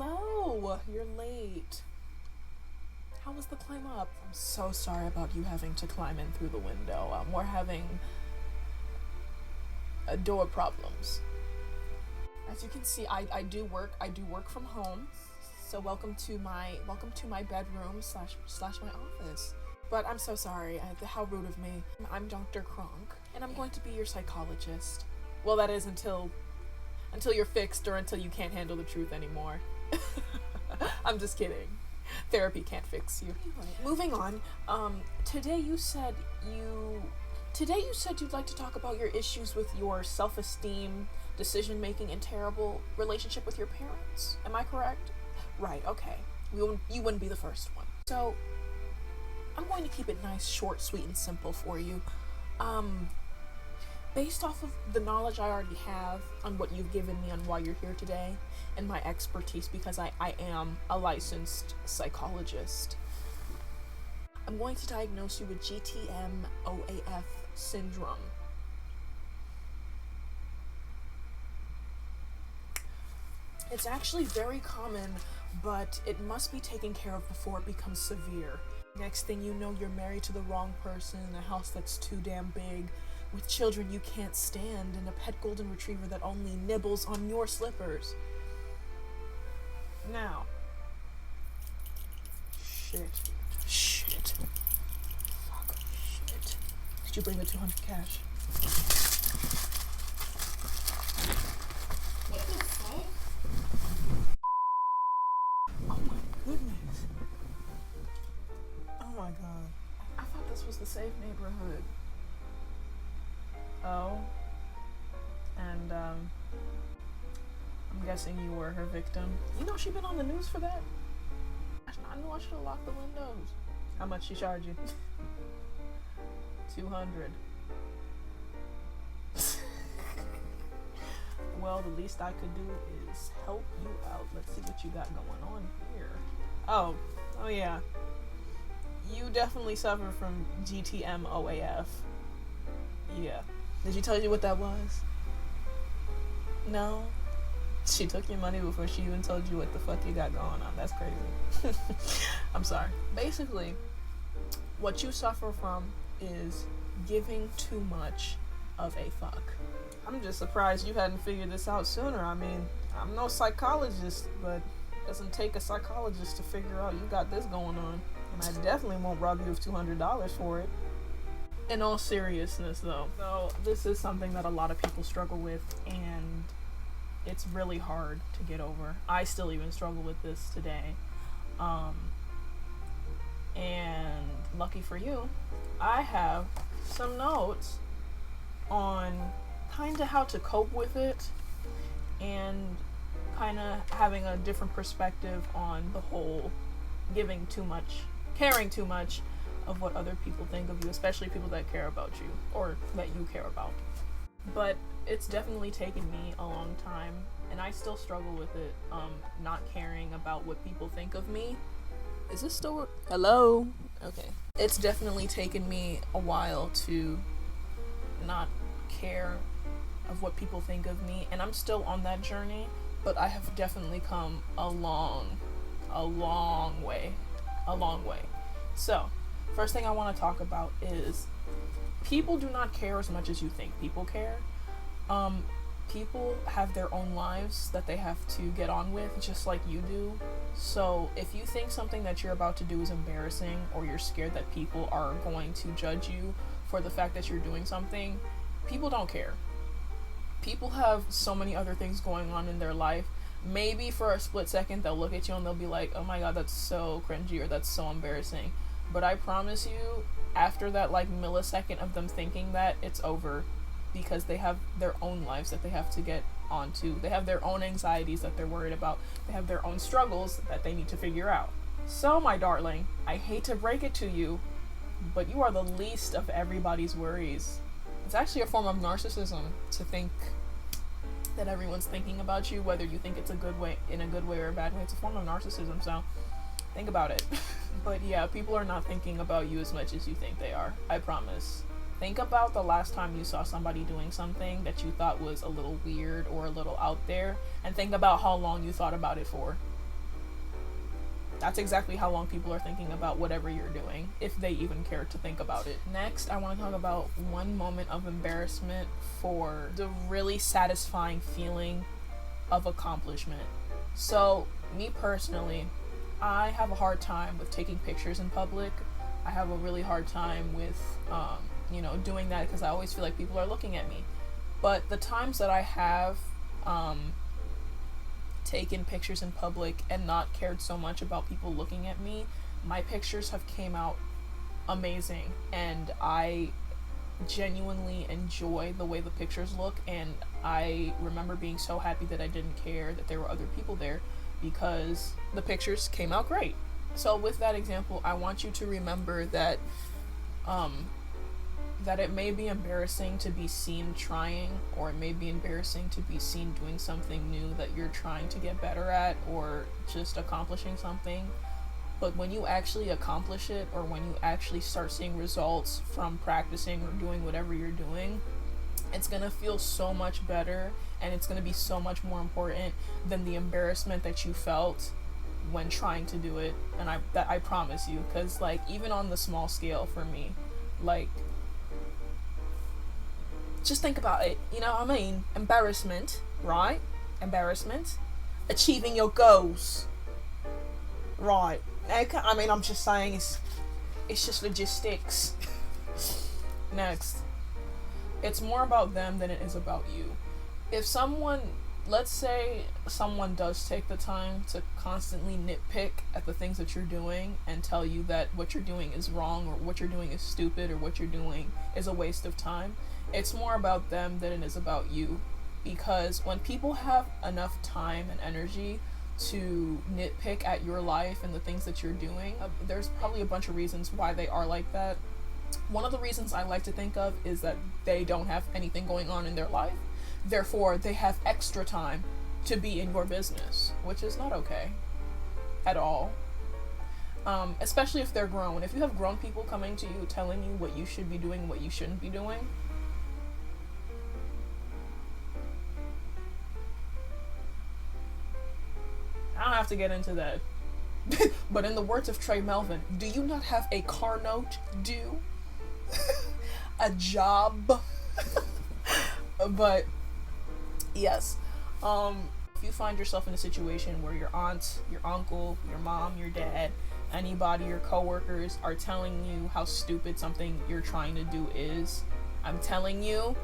Hello! You're late. How was the climb up? I'm so sorry about you having to climb in through the window. We're having door problems. As you can see, I do work from home. So welcome to my bedroom slash my office. But I'm so sorry. How rude of me. I'm Dr. Kronk, and I'm going to be your psychologist. Well, that is until you're fixed or until you can't handle the truth anymore. I'm just kidding. Therapy can't fix you. Anyway, moving on. Today you said you'd like to talk about your issues with your self-esteem, decision-making, and terrible relationship with your parents. Am I correct? Right, okay. You wouldn't be the first one. So, I'm going to keep it nice, short, sweet, and simple for you. Based off of the knowledge I already have on what you've given me on why you're here today, and my expertise because I am a licensed psychologist, I'm going to diagnose you with GTM-OAF syndrome. It's actually very common, but it must be taken care of before it becomes severe. Next thing you know, you're married to the wrong person in a house that's too damn big, with children you can't stand, and a pet golden retriever that only nibbles on your slippers. Now. Shit. Fuck. Shit. Did you bring the 200 cash? Oh my goodness. Oh my god. I thought this was the safe neighborhood. Oh. And, I'm guessing you were her victim. You know she been on the news for that? I knew I should have locked the windows. How much she charge you? 200. Well, the least I could do is help you out. Let's see what you got going on here. Oh yeah. You definitely suffer from GTM-OAF. Yeah. Did she tell you what that was? No? She took your money before she even told you what the fuck you got going on. That's crazy. I'm sorry. Basically, what you suffer from is giving too much of a fuck. I'm just surprised you hadn't figured this out sooner. I mean, I'm no psychologist, but it doesn't take a psychologist to figure out you got this going on. And I definitely won't rob you of $200 for it. In all seriousness, though, this is something that a lot of people struggle with, and it's really hard to get over. I still even struggle with this today. And lucky for you, I have some notes on kind of how to cope with it and kind of having a different perspective on the whole giving too much, caring too much of what other people think of you, especially people that care about you or that you care about. But it's definitely taken me a long time, and I still struggle with it, not caring about what people think of me. Is this still... Hello? Okay. It's definitely taken me a while to not care of what people think of me, and I'm still on that journey, but I have definitely come a long way. So, first thing I want to talk about is people do not care as much as you think people care. People have their own lives that they have to get on with, just like you do. So if you think something that you're about to do is embarrassing, or you're scared that people are going to judge you for the fact that you're doing something, people don't care. People have so many other things going on in their life. Maybe for a split second they'll look at you and they'll be like, oh my god, that's so cringy, or that's so embarrassing. But I promise you, after that millisecond of them thinking that, it's over, because they have their own lives that they have to get onto. They have their own anxieties that they're worried about. They have their own struggles that they need to figure out. So, my darling, I hate to break it to you, but you are the least of everybody's worries. It's actually a form of narcissism to think that everyone's thinking about you, whether you think it's in a good way or a bad way. It's a form of narcissism, so think about it. But yeah, people are not thinking about you as much as you think they are. I promise. Think about the last time you saw somebody doing something that you thought was a little weird or a little out there, and think about how long you thought about it for. That's exactly how long people are thinking about whatever you're doing, if they even care to think about it. Next, I want to talk about one moment of embarrassment for the really satisfying feeling of accomplishment. So, me personally, I have a hard time with taking pictures in public. I have a really hard time with, doing that because I always feel like people are looking at me. But the times that I have taken pictures in public and not cared so much about people looking at me, my pictures have came out amazing, and I genuinely enjoy the way the pictures look, and I remember being so happy that I didn't care that there were other people there because the pictures came out great. So with that example, I want you to remember that that it may be embarrassing to be seen trying, or it may be embarrassing to be seen doing something new that you're trying to get better at, or just accomplishing something. But when you actually accomplish it, or when you actually start seeing results from practicing or doing whatever you're doing, it's gonna feel so much better, and it's gonna be so much more important than the embarrassment that you felt when trying to do it. And I promise you, because like even on the small scale for me, like just think about it, you know what I mean? Embarrassment, right? Embarrassment. Achieving your goals. Right. Okay, I mean, I'm just saying it's just logistics. Next. It's more about them than it is about you. If someone, let's say someone does take the time to constantly nitpick at the things that you're doing and tell you that what you're doing is wrong, or what you're doing is stupid, or what you're doing is a waste of time, it's more about them than it is about you. Because when people have enough time and energy to nitpick at your life and the things that you're doing, there's probably a bunch of reasons why they are like that. One of the reasons I like to think of is that they don't have anything going on in their life. Therefore, they have extra time to be in your business, which is not okay at all. Especially if they're grown. If you have grown people coming to you telling you what you should be doing and what you shouldn't be doing, I don't have to get into that. But in the words of Trey Melvin, do you not have a car note due? A job? But yes, if you find yourself in a situation where your aunt, your uncle, your mom, your dad, anybody, your coworkers are telling you how stupid something you're trying to do is, I'm telling you,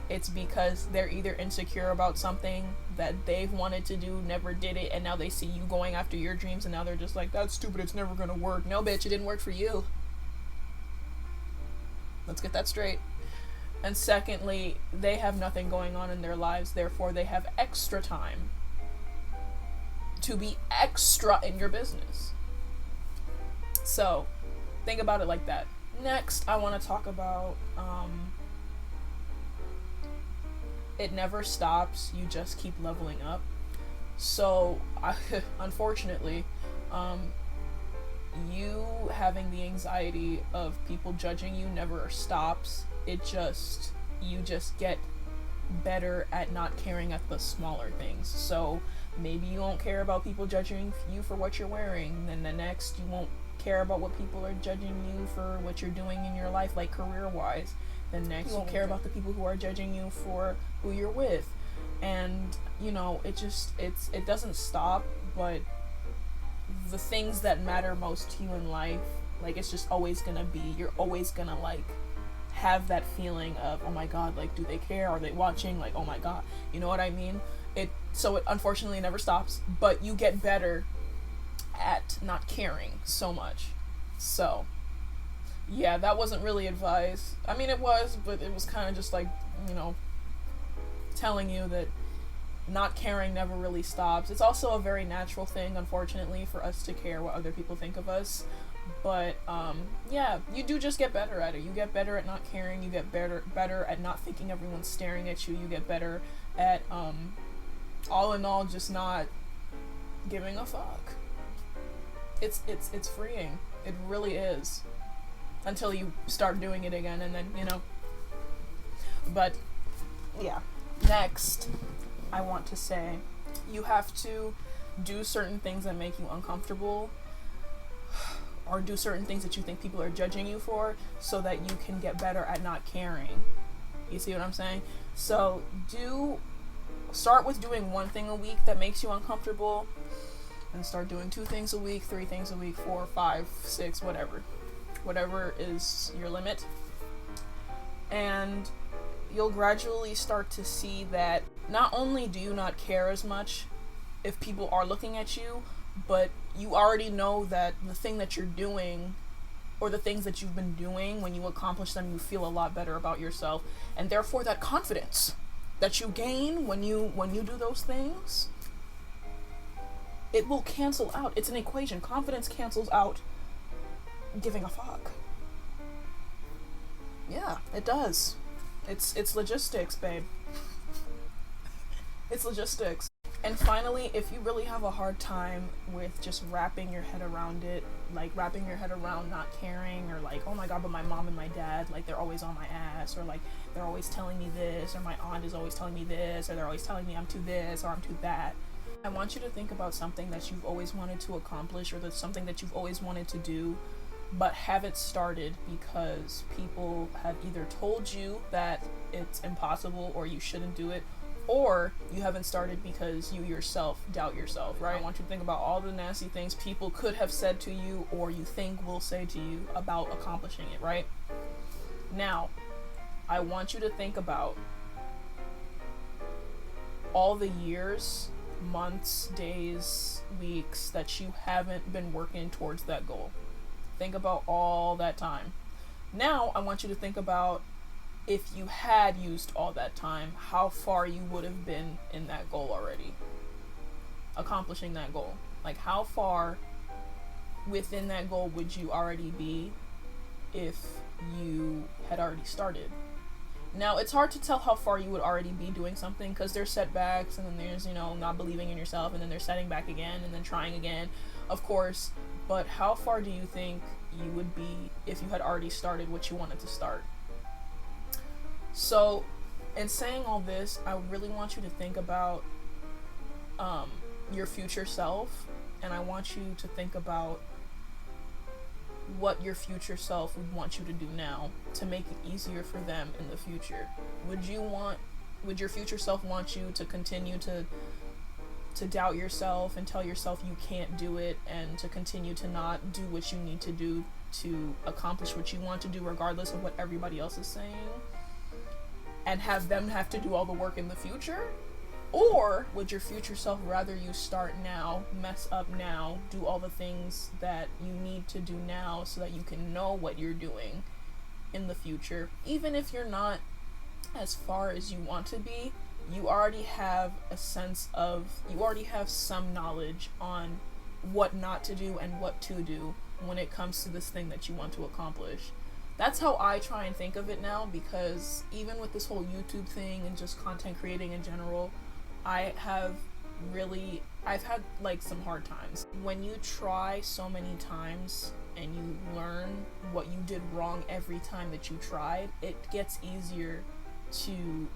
it's because they're either insecure about something that they've wanted to do, never did it, and now they see you going after your dreams, and now they're just like, that's stupid, it's never gonna work. No, bitch, it didn't work for you. Let's get that straight. And secondly, they have nothing going on in their lives, therefore they have extra time to be extra in your business. So, think about it like that. Next, I want to talk about it never stops, you just keep leveling up. So, unfortunately, you having the anxiety of people judging you never stops. You just get better at not caring at the smaller things. So, maybe you won't care about people judging you for what you're wearing, then the next you won't care about what people are judging you for what you're doing in your life, like career-wise. Then next you won't care about the people who are judging you for who you're with. And, it doesn't stop, but the things that matter most to you in life, like, it's just always gonna be, you're always gonna, like, have that feeling of, oh my god, like, do they care? Are they watching? Like, oh my god. You know what I mean? So it unfortunately never stops, but you get better at not caring so much. So, yeah, that wasn't really advice. I mean, it was, but it was kind of just like, telling you that not caring never really stops. It's also a very natural thing, unfortunately, for us to care what other people think of us. But, yeah, you do just get better at it. You get better at not caring. You get better at not thinking everyone's staring at you. You get better at, all in all, just not giving a fuck. It's freeing. It really is. Until you start doing it again, and then, But, yeah. Next, I want to say, you have to do certain things that make you uncomfortable. or do certain things that you think people are judging you for, so that you can get better at not caring. You see what I'm saying? So start with doing one thing a week that makes you uncomfortable, and start doing 2 things a week, 3 things a week, 4, 5, 6, whatever is your limit. And you'll gradually start to see that not only do you not care as much if people are looking at you, but you already know that the thing that you're doing, or the things that you've been doing, when you accomplish them, you feel a lot better about yourself. And therefore that confidence that you gain when you do those things, it will cancel out. It's an equation. Confidence cancels out giving a fuck. Yeah, it does. It's logistics, babe. It's logistics. And finally, if you really have a hard time with just wrapping your head around it, like wrapping your head around not caring, or like, oh my god, but my mom and my dad, like, they're always on my ass, or like, they're always telling me this, or my aunt is always telling me this, or they're always telling me I'm too this, or I'm too that. I want you to think about something that you've always wanted to accomplish, or that's something that you've always wanted to do, but haven't started because people have either told you that it's impossible or you shouldn't do it, or you haven't started because you yourself doubt yourself, right? I want you to think about all the nasty things people could have said to you, or you think will say to you about accomplishing it, right? Now, I want you to think about all the years, months, days, weeks that you haven't been working towards that goal. Think about all that time. Now, I want you to think about, if you had used all that time, how far you would have been in that goal already, accomplishing that goal. Like, how far within that goal would you already be if you had already started? Now, it's hard to tell how far you would already be doing something, because there's setbacks, and then there's, not believing in yourself, and then there's setting back again, and then trying again, of course. But how far do you think you would be if you had already started what you wanted to start? So, in saying all this, I really want you to think about your future self, and I want you to think about what your future self would want you to do now to make it easier for them in the future. Would your future self want you to continue to doubt yourself and tell yourself you can't do it, and to continue to not do what you need to do to accomplish what you want to do, regardless of what everybody else is saying, and have them have to do all the work in the future? Or would your future self rather you start now, mess up now, do all the things that you need to do now so that you can know what you're doing in the future? Even if you're not as far as you want to be, you already have some knowledge on what not to do and what to do when it comes to this thing that you want to accomplish. That's how I try and think of it now, because even with this whole YouTube thing and just content creating in general, I've had like some hard times. When you try so many times and you learn what you did wrong every time that you tried, it gets easier to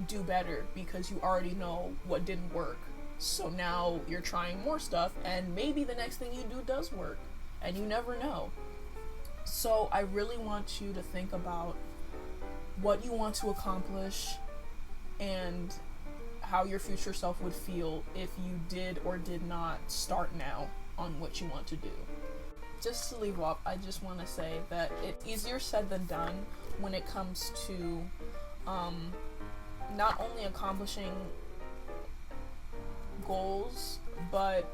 do better because you already know what didn't work. So now you're trying more stuff, and maybe the next thing you do does work, and you never know. So I really want you to think about what you want to accomplish and how your future self would feel if you did or did not start now on what you want to do. Just to leave off, I just want to say that it's easier said than done when it comes to not only accomplishing goals, but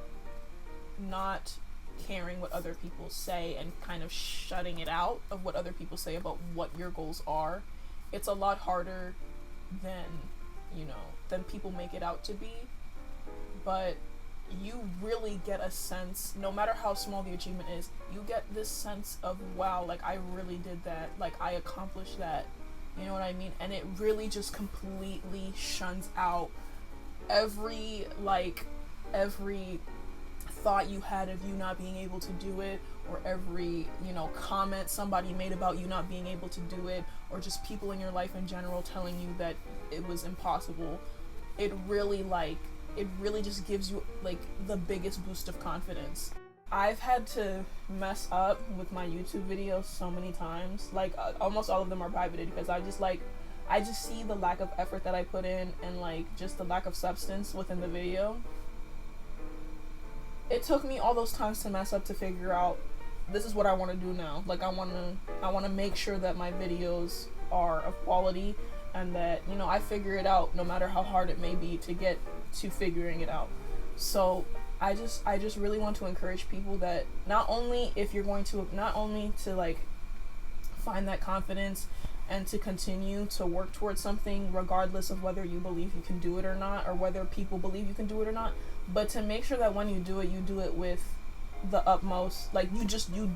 not caring what other people say and kind of shutting it out of what other people say about what your goals are. It's a lot harder than people make it out to be, but you really get a sense, no matter how small the achievement is, you get this sense of, wow, like, I really did that, like, I accomplished that, you know what I mean? And it really just completely shuns out every thought you had of you not being able to do it, or every comment somebody made about you not being able to do it, or just people in your life in general telling you that it was impossible. It really just gives you like the biggest boost of confidence. I've had to mess up with my YouTube videos so many times. Like almost all of them are pivoted because I just see the lack of effort that I put in and like just the lack of substance within the video. It took me all those times to mess up to figure out this is what I want to do now. Like I want to make sure that my videos are of quality and that, you know, I figure it out no matter how hard it may be to get to figuring it out. So I just really want to encourage people that not only to like find that confidence and to continue to work towards something regardless of whether you believe you can do it or not, or whether people believe you can do it or not, but to make sure that when you do it with the utmost, like you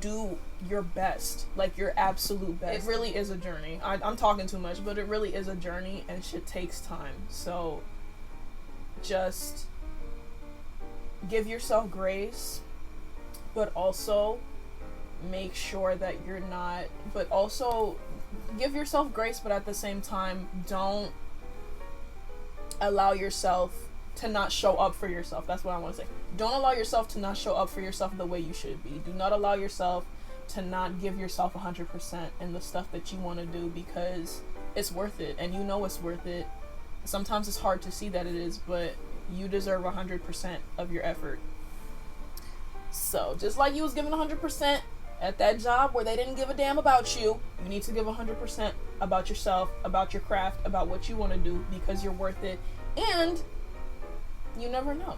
do your best, like your absolute best. It really is a journey. I'm talking too much, but it really is a journey and shit takes time. So just give yourself grace, but also make sure that you're not, but also give yourself grace, but at the same time, don't allow yourself to not show up for yourself. That's what I want to say. Don't allow yourself to not show up for yourself the way you should be. Do not allow yourself to not give yourself 100% in the stuff that you want to do, because it's worth it, and you know it's worth it. Sometimes it's hard to see that it is, but you deserve 100% of your effort. So just like you was giving 100% at that job where they didn't give a damn about you, you need to give 100% about yourself, about your craft, about what you want to do, because you're worth it. And you never know.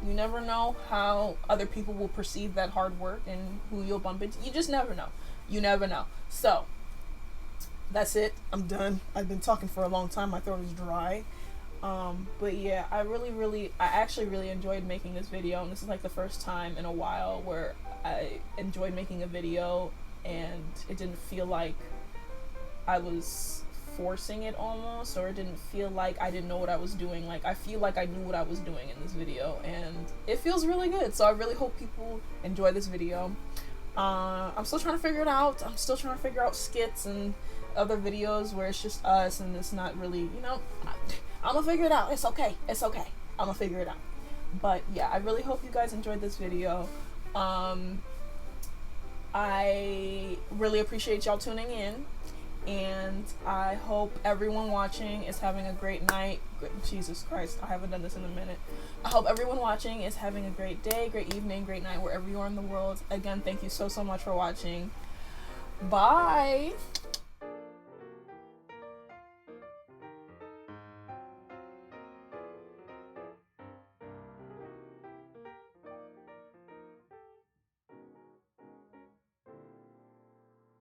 You never know how other people will perceive that hard work and who you'll bump into. You just never know. You never know. So that's it. I'm done. I've been talking for a long time. My throat is dry. But yeah, I actually really enjoyed making this video, and this is like the first time in a while where I enjoyed making a video and it didn't feel like I was forcing it almost, or it didn't feel like I didn't know what I was doing. Like I feel like I knew what I was doing in this video, and it feels really good. So I really hope people enjoy this video. I'm still trying to figure it out. I'm still trying to figure out skits and other videos where it's just us and it's not really, you know, I'm gonna figure it out. It's okay. It's okay. I'm gonna figure it out. But yeah, I really hope you guys enjoyed this video. I really appreciate y'all tuning in, and I hope everyone watching is having a great night. Jesus Christ, I haven't done this in a minute. I hope everyone watching is having a great day, great evening, great night, wherever you are in the world. Again, thank you so much for watching. Bye.